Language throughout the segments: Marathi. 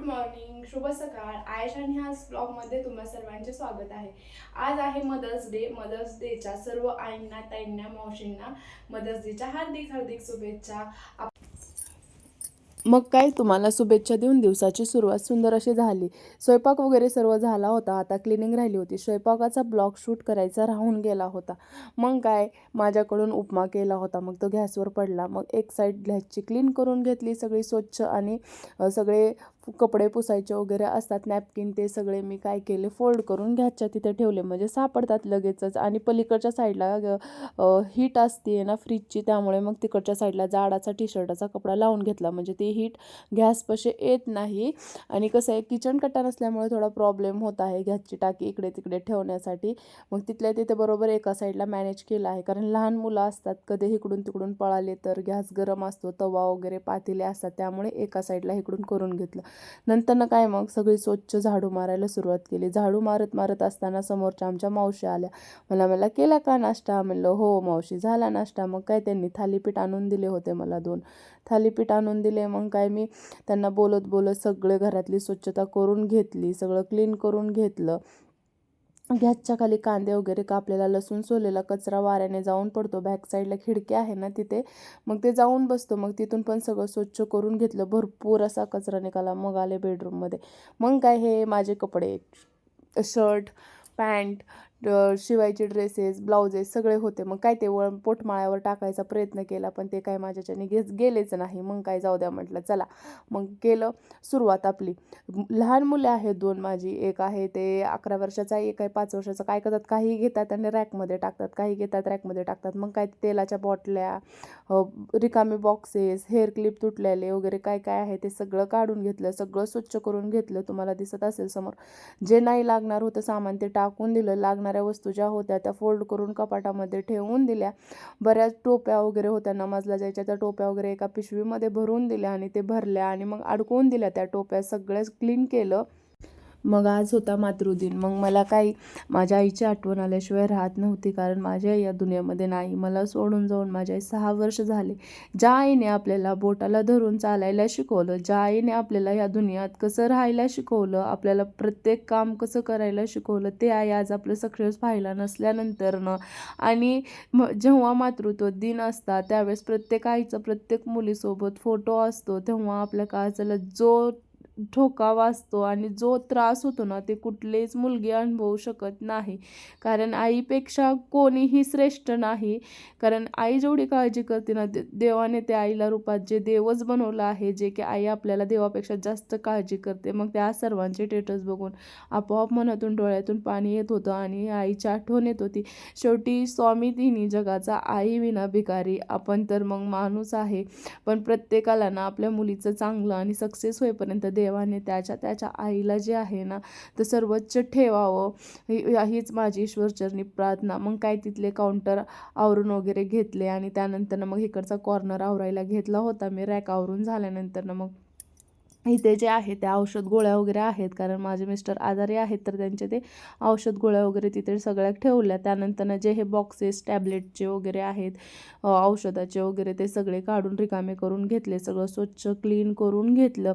मॉर्निंग, शुभ सकाळ. आयशा आणि ह्या ब्लॉगमध्ये तुम्हा सर्वांचे स्वागत आहे. आज आहे मदर्स डे. मदर्स डेच्या सर्व आईंना, ताईंना, मावशींना मदर्स डेच्या हार्दिक हार्दिक शुभेच्छा. मग काय, तुम्हाला शुभेच्छा देऊन दिवसाची सुरुवात सुंदर अशी झाली. स्वयंपाक वगैरे सर्व झाला होता. आता क्लिनिंग राहिली होती. स्वयंपाकाचा ब्लॉग शूट करायचा राहून गेला होता. मग काय, माझ्याकडून उपमा केला होता. मग तो गॅसवर पडला. मग एक साईड गॅसची क्लीन करून घेतली सगळी स्वच्छ. आणि सगळे कपडे पुसायचे वगैरे असतात, नॅपकिन, ते सगळे मी काय केले, फोल्ड करून गॅसच्या तिथे ठेवले, म्हणजे सापडतात लगेचच. आणि पलीकडच्या साईडला हीट असते ना फ्रीजची, त्यामुळे मग तिकडच्या साईडला जाडाचा टी शर्टाचा कपडा लावून घेतला, म्हणजे ती हीट गॅसपाशी येत नाही. आणि कसं आहे, किचन कट्टा नसल्यामुळे थोडा प्रॉब्लेम होत आहे गॅसची टाकी इकडे तिकडे ठेवण्यासाठी. मग तिथल्या तिथे बरोबर एका साईडला मॅनेज केलं आहे, कारण लहान मुलं असतात, कधी इकडून तिकडून पळाले तर गॅस गरम असतो, तवा वगैरे पातेले असतात, त्यामुळे एका साईडला इकडून करून घेतलं. नंतर काय, मग सगळी स्वच्छ झाडू मारायला सुरुवात केली. झाडू मारत असताना समोरच्या आमच्या मावशी आल्या. मला केला का नाश्ता? म्हणलं हो मावशी, झाला नाश्ता. मग काय, त्यांनी थालीपीठ आणून दिले होते मला, 2 थालीपीठ आणून दिले. मग काय, मी त्यांना बोलत बोलत सगळे घरातली स्वच्छता करून घेतली, सगळं क्लीन करून घेतलं. गॅसच्या खाली कांदे वगैरे कापलेला, लसूण सोलेला कचरा वाऱ्याने जाऊन पडतो, बॅक साईडला खिडकी आहे ना तिथे, मग ते जाऊन बसतो. मग तिथून पण सगळं स्वच्छ करून घेतलं, भरपूर असा कचरा निघाला. मग आले बेडरूममध्ये. मग काय, हे माझे कपडे, शर्ट, पॅन्ट, शिवायचे ड्रेसेस, ब्लाउजेस सगळे होते. मग काय, ते पोटमाळ्यावर टाकायचा प्रयत्न केला, पण ते काय माझ्याच्याने गेलेच नाही. मग काय, जाऊ द्या म्हटलं, चला. मग केलं सुरुवात आपली. लहान मुले आहेत 2 माझी. एक आहे ते 11 वर्षाचा, एक आहे 5 वर्षाचा. काय करतात, काही घेतात आणि रॅकमध्ये टाकतात, काही घेतात रॅकमध्ये टाकतात. मग काय, तेलाच्या बॉटल्या, रिकामे बॉक्सेस, हेअर क्लिप तुटलेले वगैरे काय काय आहे ते सगळं काढून घेतलं, सगळं स्वच्छ करून घेतलं. तुम्हाला दिसत असेल समोर. जे नाही लागणार होतं सामान ते टाकून दिलं. लागणाऱ्या वस्तू ज्या होत्या त्या फोल्ड करून कपाटामध्ये ठेवून दिल्या. बऱ्याच टोप्या वगैरे होत्या, नमाजला जायच्या त्या टोप्या वगैरे एका पिशवीमध्ये भरून दिल्या आणि ते भरल्या आणि मग अडकवून दिल्या त्या टोप्या. सगळ्याच क्लीन केलं. मग आज होता मातृदिन. मग मला काही माझ्या आईची आठवण आल्याशिवाय राहत नव्हती, कारण माझ्या आई या दुनियामध्ये नाही. मला सोडून जाऊन माझ्या आई 6 वर्ष झाले. ज्या आईने आपल्याला बोटाला धरून चालायला शिकवलं, ज्या आईने आपल्याला या दुनियात कसं राहायला शिकवलं, आपल्याला प्रत्येक काम कसं करायला शिकवलं, ते आई आज आपलं सक्सेस पाहायला नसल्यानंतरनं. आणि जेव्हा मातृत्व दिन असतात त्यावेळेस प्रत्येक आईचा प्रत्येक मुलीसोबत फोटो असतो, तेव्हा आपल्या काळजाला जो ठोका वाजतो आणि जो त्रास होतो ना, ते कुठलीच मुलगी अनुभवू शकत नाही. कारण आईपेक्षा कोणीही श्रेष्ठ नाही. कारण आई जेवढी काळजी करते ना, देवाने त्या आईला रूपात जे देवच बनवलं आहे, जे की आई आपल्याला देवापेक्षा जास्त काळजी करते. मग त्या सर्वांचे स्टेटस बघून आपोआप मनातून डोळ्यातून पाणी येत होतं आणि आईची आठवण येत होती. शेवटी स्वामी तिन्ही जगाचा, आई विना भिकारी. आपण तर मग माणूस आहे, पण प्रत्येकाला ना आपल्या मुलीचं चांगलं आणि सक्सेस होईपर्यंत देवाने त्याच्या आईला जे आहे ना तर सर्वोच्च ठेवावं, हीच माझी ईश्वरचरणी प्रार्थना. मग काय, तिथले काउंटर आवरून वगैरे घेतले आणि त्यानंतर मग इकडचा कॉर्नर आवरायला घेतला होता मी. रॅक आवरून झाल्यानंतर मग इथे जे आहे त्या औषध गोळ्या वगैरे आहेत, कारण माझे मिस्टर आजारी आहेत, तर त्यांचे ते औषध गोळ्या वगैरे तिथे सगळ्या ठेवल्या. त्यानंतर जे हे बॉक्सेस टॅबलेटचे वगैरे आहेत, औषधाचे वगैरे, ते सगळे काढून रिकामे करून घेतले, सगळं स्वच्छ क्लीन करून घेतलं.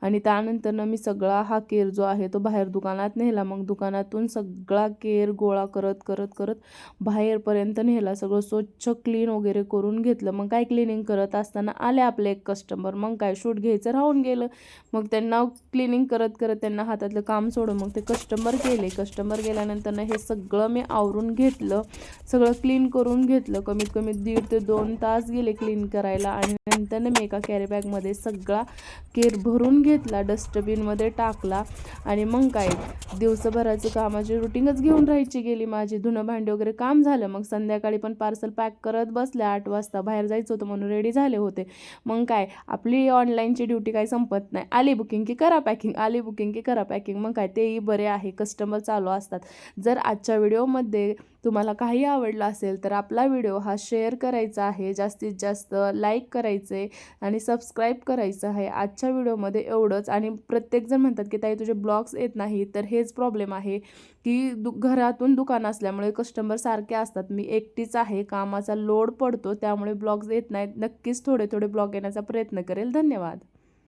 आणि त्यानंतर मी सगळा हा केर जो आहे तो बाहेर दुकानात नेला. मग दुकानातून सगळा केर गोळा करत करत करत बाहेरपर्यंत नेला, सगळं स्वच्छ क्लीन वगैरे करून घेतलं. मग काय, क्लिनिंग करत असताना आले आपले एक कस्टमर. मग काय, शूट घ्यायचं राहून गेलं. मग त्यांना क्लिनिंग करत करत त्यांना हातातलं काम सोडून मग ते कस्टमर गेले. कस्टमर गेल्यानंतर हे सगळं मी आवरून घेतलं, सगळं क्लीन करून घेतलं. कमीत कमी 1.5 ते 2 तास गेले क्लीन करायला. आणि नंतर मी एका कॅरीबॅगमध्ये सगळा केर भरून घेतला, डस्टबिनमध्ये टाकला. आणि मग काय, दिवसभराचं कामाची रुटीनच घेऊन राहायची गेली माझी. धुणं भांडी वगैरे काम झालं. मग संध्याकाळी पण पार्सल पॅक करत बसल्या. 8 वाजता बाहेर जायचं होतं म्हणून रेडी झाले होते. मग काय, आपली ऑनलाईनची ड्युटी काही संपत नाही. आली बुकिंग की करा पॅकिंग, आली बुकिंग की करा पॅकिंग. मग काय, तेही बरे आहे, कस्टमर चालू असतात. जर आजच्या व्हिडिओमध्ये तुम्हाला काही आवडलं असेल तर आपला व्हिडिओ हा शेअर करायचा आहे, जास्तीत जास्त लाईक करायचे आणि सबस्क्राईब करायचं आहे. आजच्या व्हिडिओमध्ये एवढंच. आणि प्रत्येकजण म्हणतात की ताई तुझे ब्लॉग्स येत नाही, तर हेच प्रॉब्लेम आहे की घरातून दुकान असल्यामुळे कस्टमर सारखे असतात. मी एकटीच आहे, कामाचा लोड पडतो, त्यामुळे ब्लॉग्स येत नाहीत. नक्कीच थोडे थोडे ब्लॉग येण्याचा प्रयत्न करेल. धन्यवाद.